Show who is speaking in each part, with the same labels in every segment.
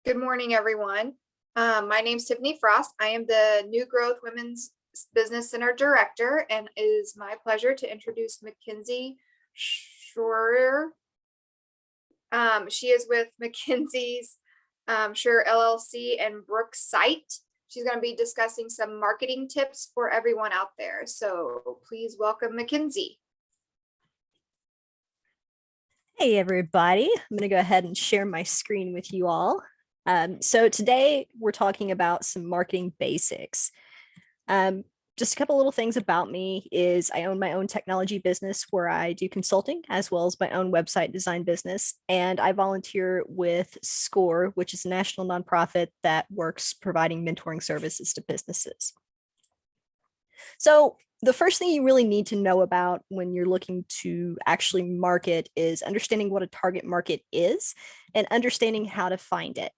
Speaker 1: Good morning, everyone. My name is Tiffany Frost. I am the New Growth Women's Business Center Director, and it is my pleasure to introduce Mackenzie Schroer. She is with Mackenzie's Schroer LLC and Brooks Site. She's going to be discussing some marketing tips for everyone out there. So please welcome Mackenzie.
Speaker 2: Hey, everybody. I'm going to go ahead and share my screen with you all. So today we're talking about some marketing basics. Just a couple little things about me is I own my own technology business where I do consulting as well as my own website design business. And I volunteer with SCORE, which is a national nonprofit that works providing mentoring services to businesses. So the first thing you really need to know about when you're looking to actually market is understanding what a target market is and understanding how to find it.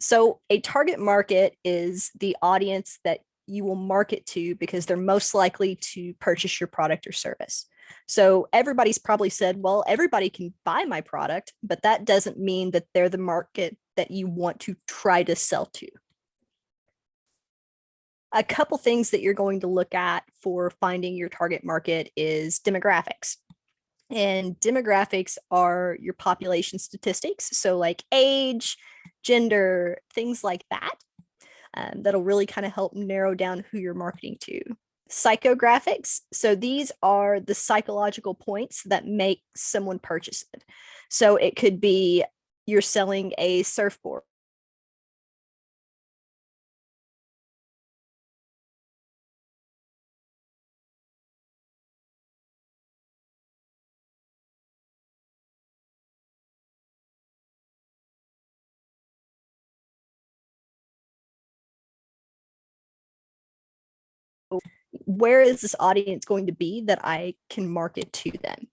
Speaker 2: So a target market is the audience that you will market to because they're most likely to purchase your product or service. So everybody's probably said, well, everybody can buy my product, but that doesn't mean that they're the market that you want to try to sell to. A couple things that you're going to look at for finding your target market is demographics. And demographics are your population statistics. So like age, gender, things like that. That'll really kind of help narrow down who you're marketing to. Psychographics. So these are the psychological points that make someone purchase it. So it could be you're selling a surfboard. Where is this audience going to be that I can market to them?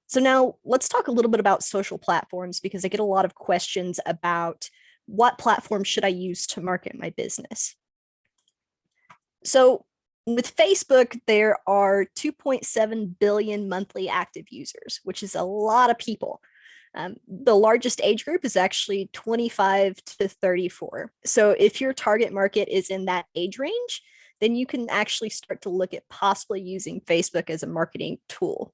Speaker 2: So now let's talk a little bit about social platforms because I get a lot of questions about what platform should I use to market my business. So with Facebook, there are 2.7 billion monthly active users, which is a lot of people. The largest age group is actually 25 to 34. So if your target market is in that age range, then you can actually start to look at possibly using Facebook as a marketing tool.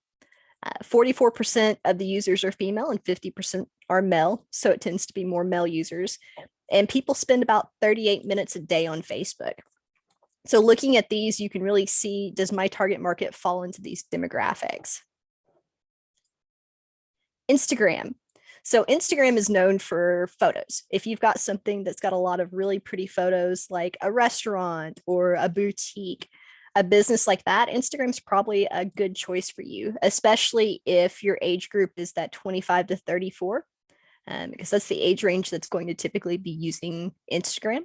Speaker 2: 44% of the users are female and 50% are male. So it tends to be more male users. And people spend about 38 minutes a day on Facebook. So looking at these, you can really see, does my target market fall into these demographics? Instagram. So Instagram is known for photos. If you've got something that's got a lot of really pretty photos, like a restaurant or a boutique, a business like that, Instagram's probably a good choice for you, especially if your age group is that 25 to 34, because that's the age range that's going to typically be using Instagram.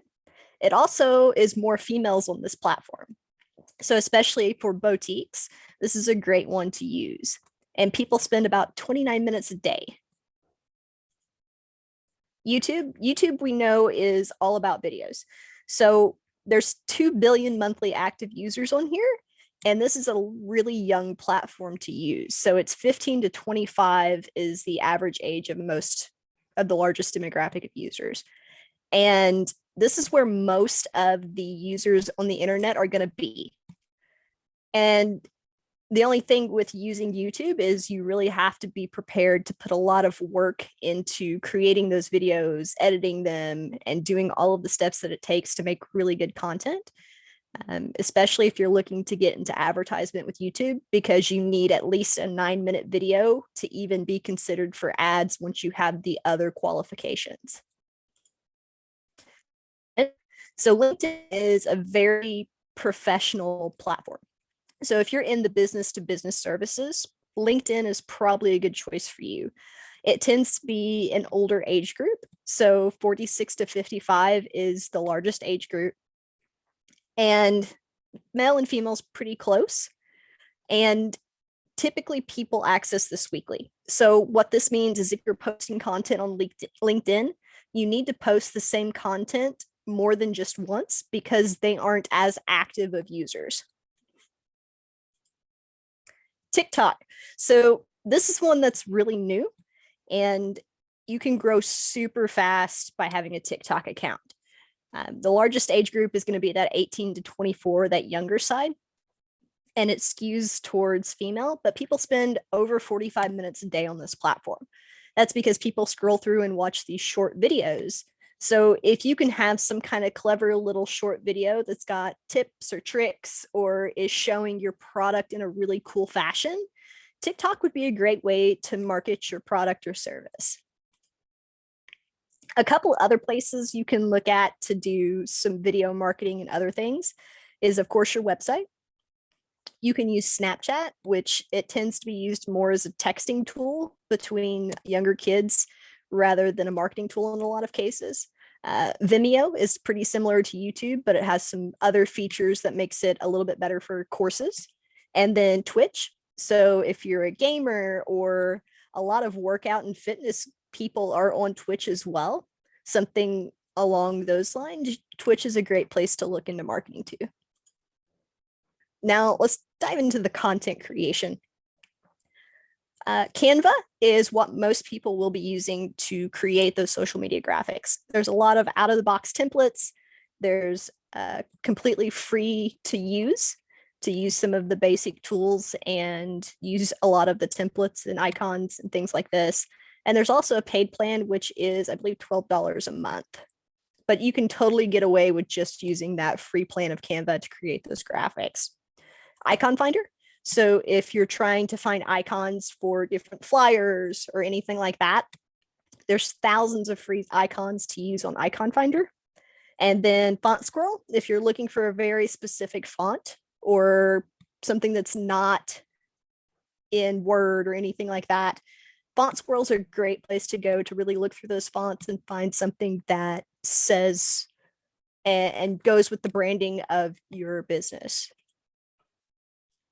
Speaker 2: It also is more females on this platform. So especially for boutiques, this is a great one to use. And people spend about 29 minutes a day. YouTube we know is all about videos. So there's 2 billion monthly active users on here. And this is a really young platform to use. So it's 15 to 25 is the average age of most of the largest demographic of users. And this is where most of the users on the internet are going to be. And the only thing with using YouTube is you really have to be prepared to put a lot of work into creating those videos, editing them, and doing all of the steps that it takes to make really good content, especially if you're looking to get into advertisement with YouTube, because you need at least a 9-minute video to even be considered for ads once you have the other qualifications. So LinkedIn is a very professional platform. So if you're in the business to business services, LinkedIn is probably a good choice for you. It tends to be an older age group. So 46 to 55 is the largest age group. And male and female is pretty close. And typically people access this weekly. So what this means is if you're posting content on LinkedIn, you need to post the same content more than just once because they aren't as active of users. TikTok. So this is one that's really new. And you can grow super fast by having a TikTok account. The largest age group is going to be that 18 to 24, that younger side. And it skews towards female, but people spend over 45 minutes a day on this platform. That's because people scroll through and watch these short videos. So if you can have some kind of clever little short video that's got tips or tricks or is showing your product in a really cool fashion, TikTok would be a great way to market your product or service. A couple other places you can look at to do some video marketing and other things is, of course, your website. You can use Snapchat, which it tends to be used more as a texting tool between younger kids rather than a marketing tool in a lot of cases. Vimeo is pretty similar to YouTube, but it has some other features that makes it a little bit better for courses. And then Twitch. So if you're a gamer, or a lot of workout and fitness people are on Twitch as well, something along those lines, Twitch is a great place to look into marketing to. Now let's dive into the content creation. Canva is what most people will be using to create those social media graphics. There's a lot of out-of-the-box templates. There's completely free to use some of the basic tools and use a lot of the templates and icons and things like this. And there's also a paid plan, which is, I believe, $12 a month. But you can totally get away with just using that free plan of Canva to create those graphics. Icon Finder. So if you're trying to find icons for different flyers or anything like that, there's thousands of free icons to use on Icon Finder. And then Font Squirrel, if you're looking for a very specific font or something that's not in Word or anything like that, Font Squirrel's a great place to go to really look through those fonts and find something that says and goes with the branding of your business.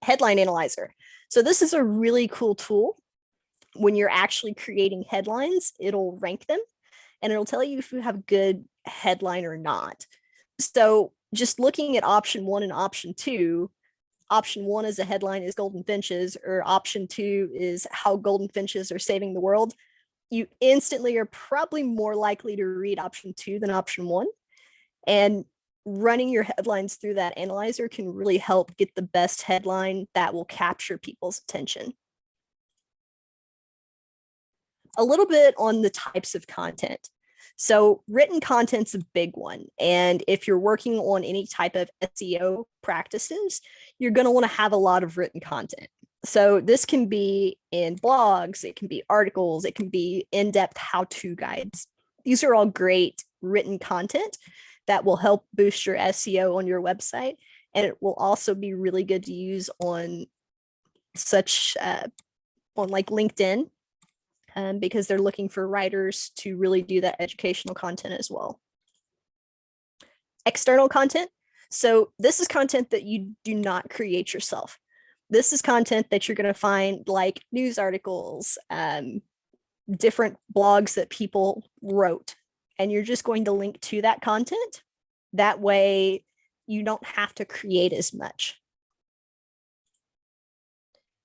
Speaker 2: Headline Analyzer. So this is a really cool tool. When you're actually creating headlines, it'll rank them and it'll tell you if you have good headline or not. So just looking at option 1 and option 2, option 1 as a headline is golden finches, or option 2 is how golden finches are saving the world. You instantly are probably more likely to read option 2 than option 1. And running your headlines through that analyzer can really help get the best headline that will capture people's attention. A little bit on the types of content. So written content's a big one. And if you're working on any type of SEO practices, you're going to want to have a lot of written content. So this can be in blogs, it can be articles, it can be in-depth how-to guides. These are all great written content that will help boost your SEO on your website. And it will also be really good to use on on like LinkedIn, because they're looking for writers to really do that educational content as well. External content. So this is content that you do not create yourself. This is content that you're going to find like news articles, different blogs that people wrote, and you're just going to link to that content. That way you don't have to create as much.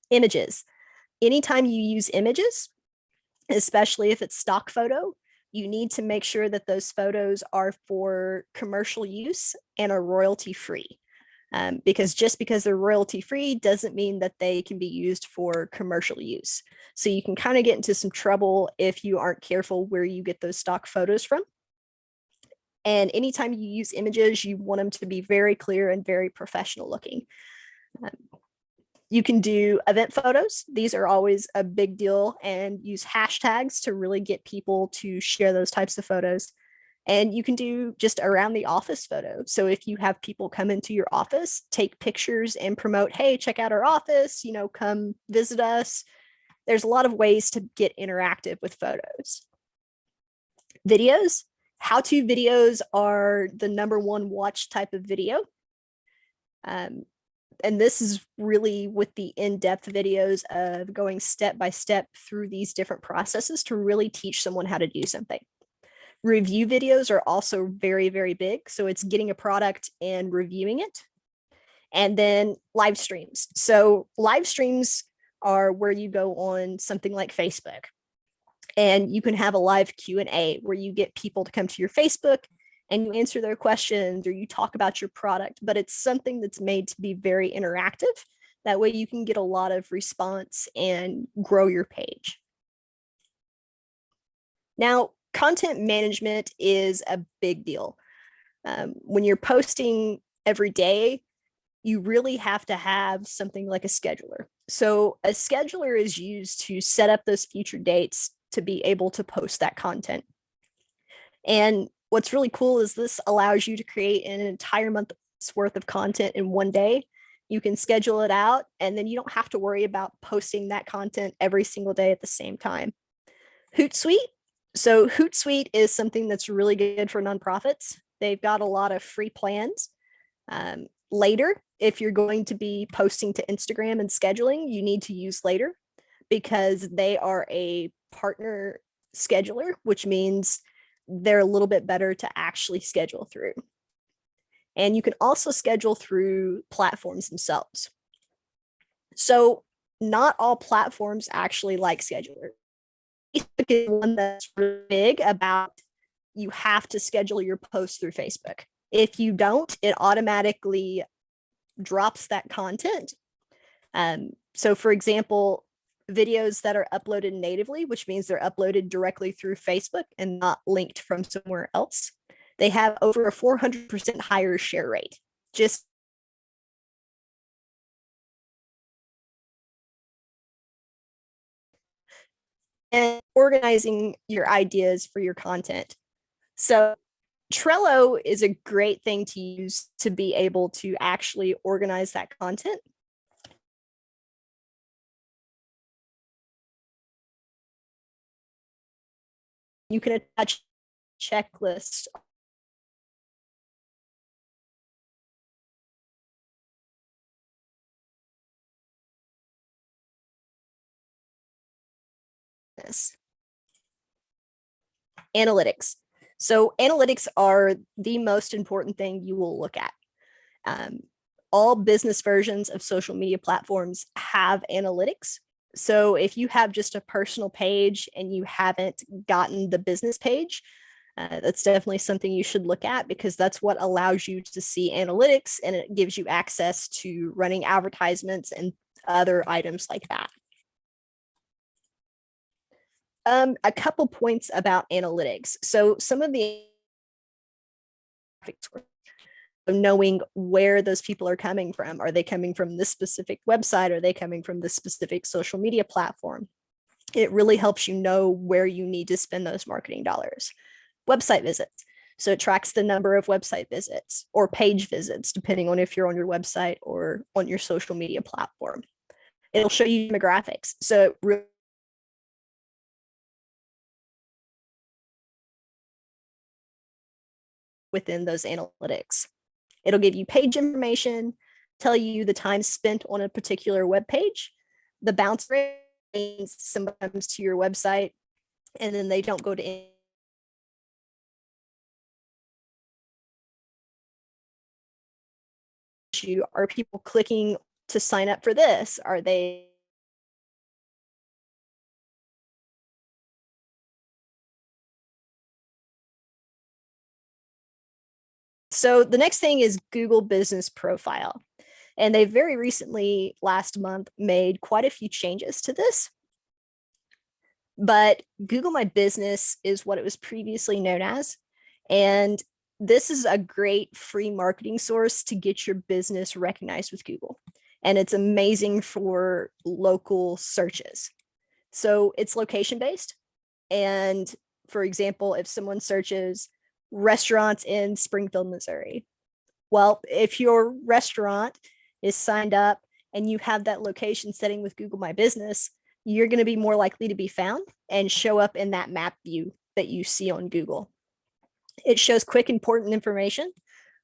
Speaker 2: Images. Anytime you use images, especially if it's stock photo, you need to make sure that those photos are for commercial use and are royalty free. Because just because they're royalty free doesn't mean that they can be used for commercial use. So you can kind of get into some trouble if you aren't careful where you get those stock photos from. And anytime you use images, you want them to be very clear and very professional looking. You can do event photos. These are always a big deal, and use hashtags to really get people to share those types of photos. And you can do just around the office photo. So if you have people come into your office, take pictures and promote, hey, check out our office, come visit us. There's a lot of ways to get interactive with photos. Videos. How-to videos are the #1 watch type of video. And this is really with the in-depth videos of going step by step through these different processes to really teach someone how to do something. Review videos are also very, very big. So it's getting a product and reviewing it. And then live streams. So live streams are where you go on something like Facebook And you can have a live Q&A where you get people to come to your Facebook and you answer their questions or you talk about your product, but it's something that's made to be very interactive. That way you can get a lot of response and grow your page. Now, content management is a big deal. When you're posting every day, you really have to have something like a scheduler. So a scheduler is used to set up those future dates to be able to post that content. And what's really cool is this allows you to create an entire month's worth of content in one day. You can schedule it out, and then you don't have to worry about posting that content every single day at the same time. Hootsuite. So Hootsuite is something that's really good for nonprofits. They've got a lot of free plans. Later, if you're going to be posting to Instagram and scheduling, you need to use Later because they are a partner scheduler, which means they're a little bit better to actually schedule through. And you can also schedule through platforms themselves. So not all platforms actually like schedulers. Facebook is one that's really big about you have to schedule your posts through Facebook. If you don't, it automatically drops that content. So for example, videos that are uploaded natively, which means they're uploaded directly through Facebook and not linked from somewhere else, they have over a 400% higher share rate. Just and organizing your ideas for your content. So Trello is a great thing to use to be able to actually organize that content. You can attach checklists. Analytics. So analytics are the most important thing you will look at. All business versions of social media platforms have analytics. So if you have just a personal page and you haven't gotten the business page, that's definitely something you should look at because that's what allows you to see analytics and it gives you access to running advertisements and other items like that. A couple points about analytics. So some of the knowing where those people are coming from. Are they coming from this specific website? Are they coming from this specific social media platform? It really helps you know where you need to spend those marketing dollars. Website visits. So it tracks the number of website visits or page visits, depending on if you're on your website or on your social media platform. It'll show you demographics. So it really within those analytics. It'll give you page information, tell you the time spent on a particular web page, the bounce rate means somebody comes to your website and then they don't go to you. Are people clicking to sign up for this? Are they So the next thing is Google Business Profile. And they very recently, last month, made quite a few changes to this. But Google My Business is what it was previously known as. And this is a great free marketing source to get your business recognized with Google. And it's amazing for local searches. So it's location based. And for example, if someone searches restaurants in Springfield, Missouri, well, if your restaurant is signed up and you have that location setting with Google My Business, you're going to be more likely to be found and show up in that map view that you see on Google. It shows quick, important information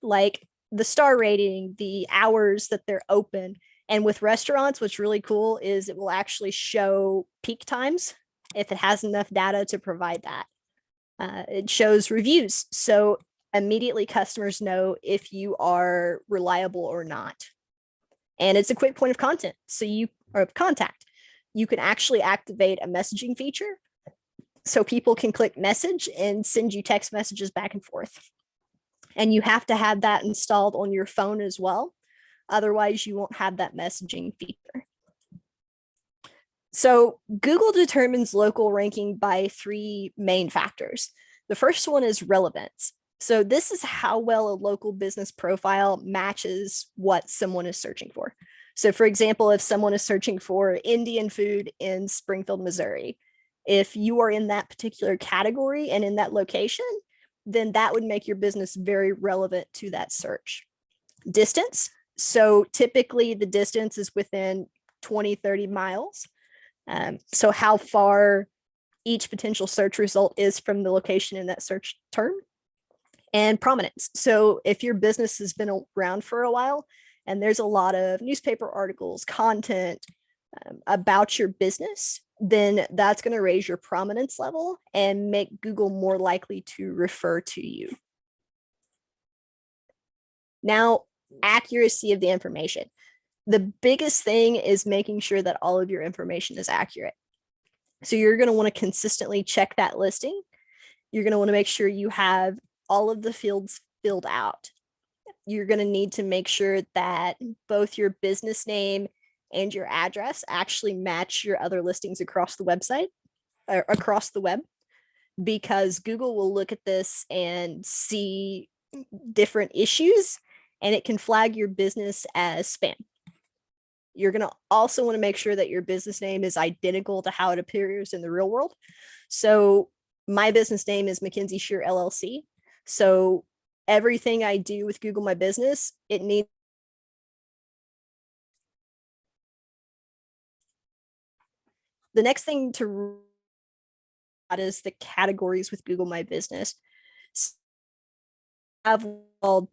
Speaker 2: like the star rating, the hours that they're open. And with restaurants, what's really cool is it will actually show peak times if it has enough data to provide that. It shows reviews. So immediately customers know if you are reliable or not. And it's a quick point of content. So you or contact. You can actually activate a messaging feature So people can click message and send you text messages back and forth. And you have to have that installed on your phone as well. Otherwise, you won't have that messaging feature. So Google determines local ranking by 3 main factors. The first one is relevance. So this is how well a local business profile matches what someone is searching for. So for example, if someone is searching for Indian food in Springfield, Missouri, if you are in that particular category and in that location, then that would make your business very relevant to that search. Distance. So typically the distance is within 20, 30 miles. So how far each potential search result is from the location in that search term. And prominence. So if your business has been around for a while and there's a lot of newspaper articles, content about your business, then that's going to raise your prominence level and make Google more likely to refer to you. Now, accuracy of the information. The biggest thing is making sure that all of your information is accurate. So you're going to want to consistently check that listing. You're going to want to make sure you have all of the fields filled out. You're going to need to make sure that both your business name and your address actually match your other listings across the website or across the web, because Google will look at this and see different issues and it can flag your business as spam. You're going to also want to make sure that your business name is identical to how it appears in the real world. So my business name is Mackenzie Shear LLC. So everything I do with Google My Business, it needs. The next thing to is the categories with Google My Business. I've called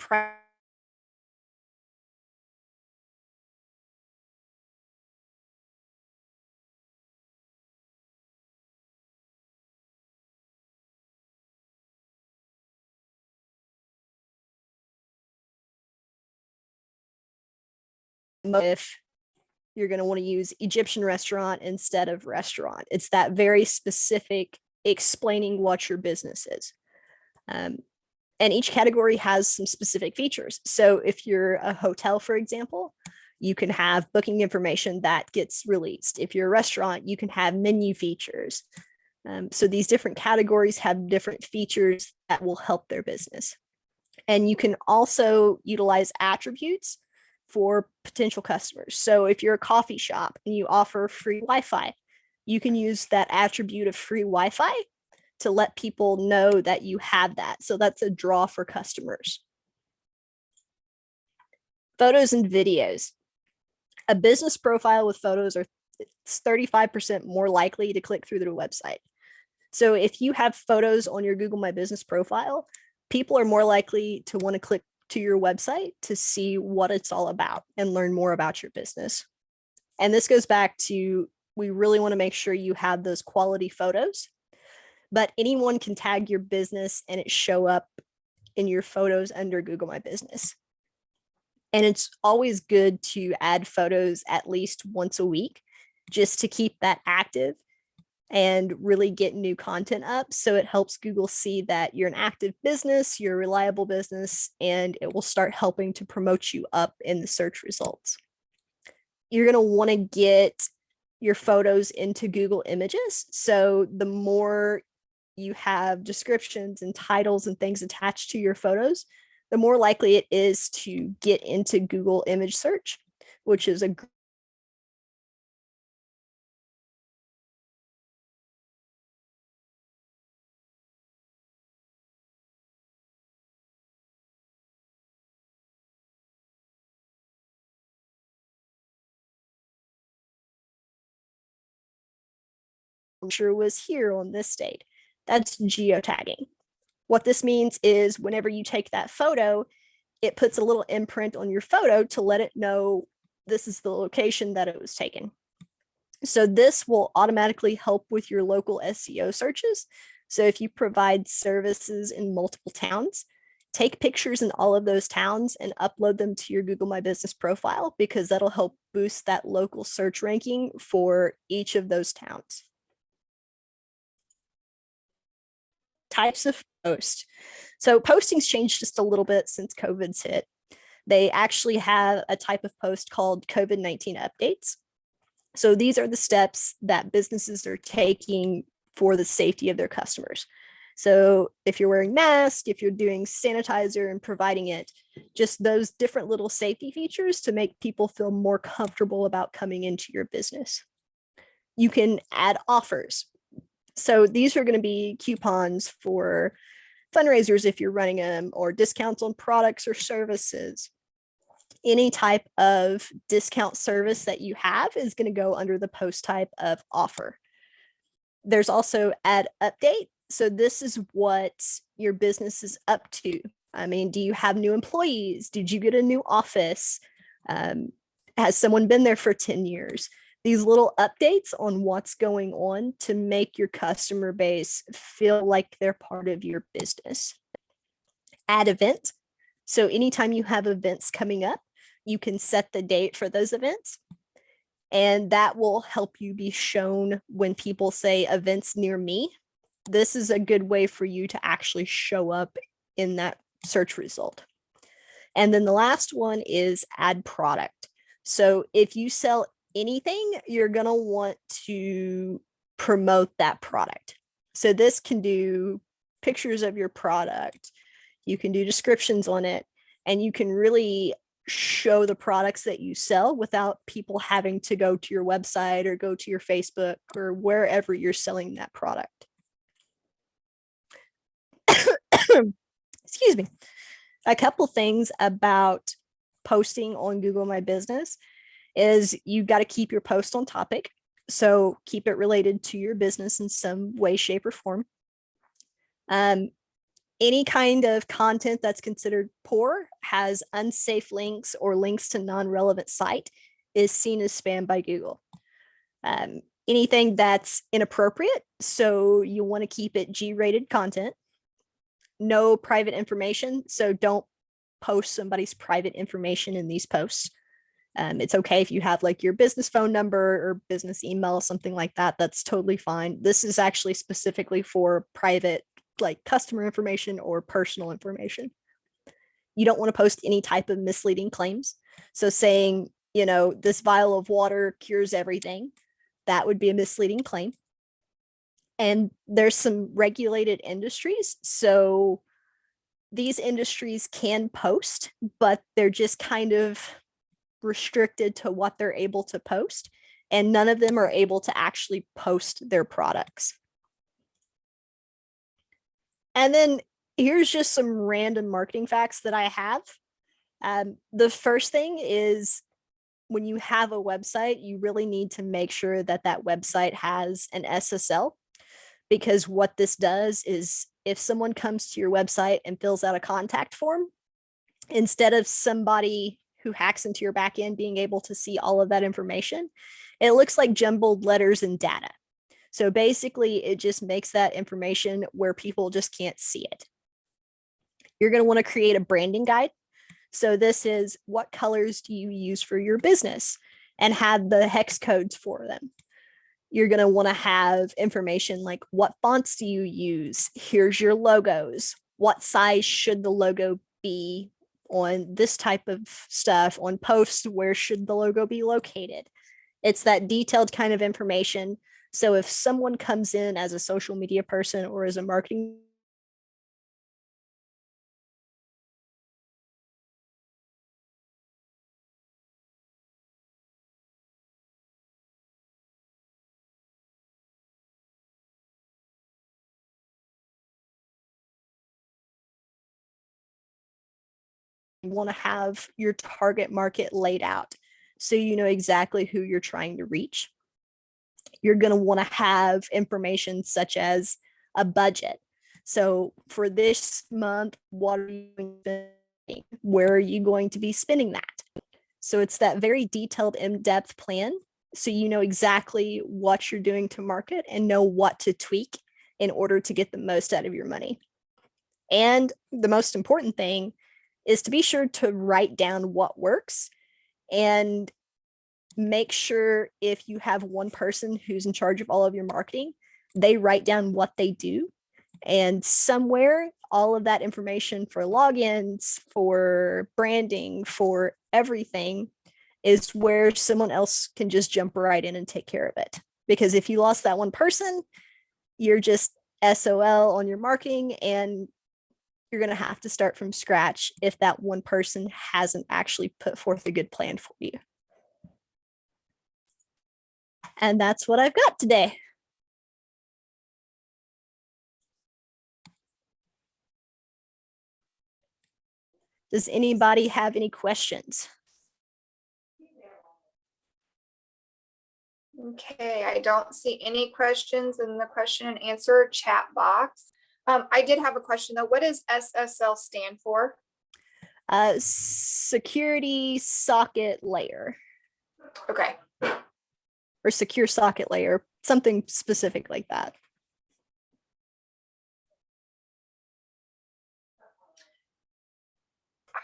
Speaker 2: if you're going to want to use Egyptian restaurant instead of restaurant. It's that very specific explaining what your business is. And each category has some specific features. So if you're a hotel, for example, you can have booking information that gets released. If you're a restaurant, you can have menu features. So these different categories have different features that will help their business. And you can also utilize attributes for potential customers. So if you're a coffee shop and you offer free Wi-Fi, you can use that attribute of free Wi-Fi to let people know that you have that. So that's a draw for customers. Photos and videos. A business profile with photos are 35% more likely to click through their website. So if you have photos on your Google My Business profile, people are more likely to want to click to your website to see what it's all about and learn more about your business. And this goes back to, we really want to make sure you have those quality photos, but anyone can tag your business and it show up in your photos under Google My Business. And it's always good to add photos at least once a week just to keep that active and really get new content up. So it helps Google see that you're an active business, you're a reliable business, and it will start helping to promote you up in the search results. You're going to want to get your photos into Google Images. So the more you have descriptions and titles and things attached to your photos, the more likely it is to get into Google image search, which is a sure was here on this date. That's geotagging. What this means is whenever you take that photo, it puts a little imprint on your photo to let it know this is the location that it was taken. So this will automatically help with your local SEO searches. So if you provide services in multiple towns, take pictures in all of those towns and upload them to your Google My Business profile, because that'll help boost that local search ranking for each of those towns. types of posts. So posting's changed just a little bit since COVID's hit. They actually have a type of post called COVID-19 updates. So these are the steps that businesses are taking for the safety of their customers. So if you're wearing masks, if you're doing sanitizer and providing it, just those different little safety features to make people feel more comfortable about coming into your business. You can add offers. So these are going to be coupons for fundraisers if you're running them, or discounts on products or services. Any type of discount service that you have is going to go under the post type of offer. There's also add update. So this is what your business is up to. I mean, do you have new employees? Did you get a new office? Has someone been there for 10 years? These little updates on what's going on to make your customer base feel like they're part of your business. Add event. So anytime you have events coming up, you can set the date for those events. And that will help you be shown when people say events near me. This is a good way for you to actually show up in that search result. And then the last one is add product. So if you sell anything, you're going to want to promote that product. So this can do pictures of your product. You can do descriptions on it, and you can really show the products that you sell without people having to go to your website or go to your Facebook or wherever you're selling that product. Excuse me. A couple things about posting on Google My Business is you got to keep your post on topic. So keep it related to your business in some way, shape, or form. Any kind of content that's considered poor, has unsafe links, or links to non-relevant site is seen as spam by Google. Anything that's inappropriate, so you want to keep it G-rated content. No private information, so don't post somebody's private information in these posts. It's okay if you have like your business phone number or business email, something like that. That's totally fine. This is actually specifically for private, like customer information or personal information. You don't want to post any type of misleading claims. So saying, this vial of water cures everything, that would be a misleading claim. And there's some regulated industries. So these industries can post, but they're just kind of restricted to what they're able to post. And none of them are able to actually post their products. And then here's just some random marketing facts that I have. The first thing is, when you have a website, you really need to make sure that that website has an SSL, because what this does is if someone comes to your website and fills out a contact form, instead of somebody who hacks into your backend being able to see all of that information, it looks like jumbled letters and data. So basically, it just makes that information where people just can't see it. You're going to want to create a branding guide. So this is, what colors do you use for your business, and have the hex codes for them. You're going to want to have information like, what fonts do you use? Here's your logos. What size should the logo be on this type of stuff? On posts, where should the logo be located? It's that detailed kind of information. So if someone comes in as a social media person or as a marketing, you want to have your target market laid out so you know exactly who you're trying to reach. You're going to want to have information such as a budget. So for this month, what are you spending? Where are you going to be spending that? So it's that very detailed, in-depth plan, so you know exactly what you're doing to market and know what to tweak in order to get the most out of your money. And the most important thing is to be sure to write down what works, and make sure if you have one person who's in charge of all of your marketing, they write down what they do And somewhere, all of that information for logins, for branding, for everything is where someone else can just jump right in and take care of it. Because if you lost that one person, you're just SOL on your marketing, and you're going to have to start from scratch if that one person hasn't actually put forth a good plan for you. And that's what I've got today. Does anybody have any questions?
Speaker 1: Okay, I don't see any questions in the question and answer chat box. I did have a question though. What does SSL stand for?
Speaker 2: Security socket layer.
Speaker 1: Okay.
Speaker 2: Or secure socket layer, something specific like that.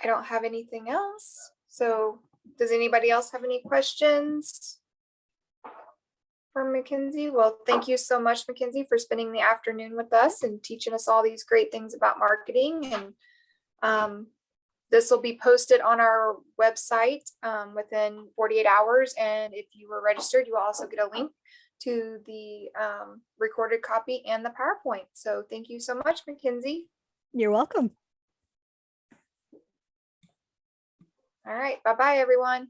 Speaker 1: I don't have anything else. So does anybody else have any questions for Mackenzie? Well, thank you so much, Mackenzie, for spending the afternoon with us and teaching us all these great things about marketing. And this will be posted on our website within 48 hours. And if you were registered, you will also get a link to the recorded copy and the PowerPoint. So thank you so much, Mackenzie.
Speaker 2: You're welcome.
Speaker 1: All right. Bye-bye, everyone.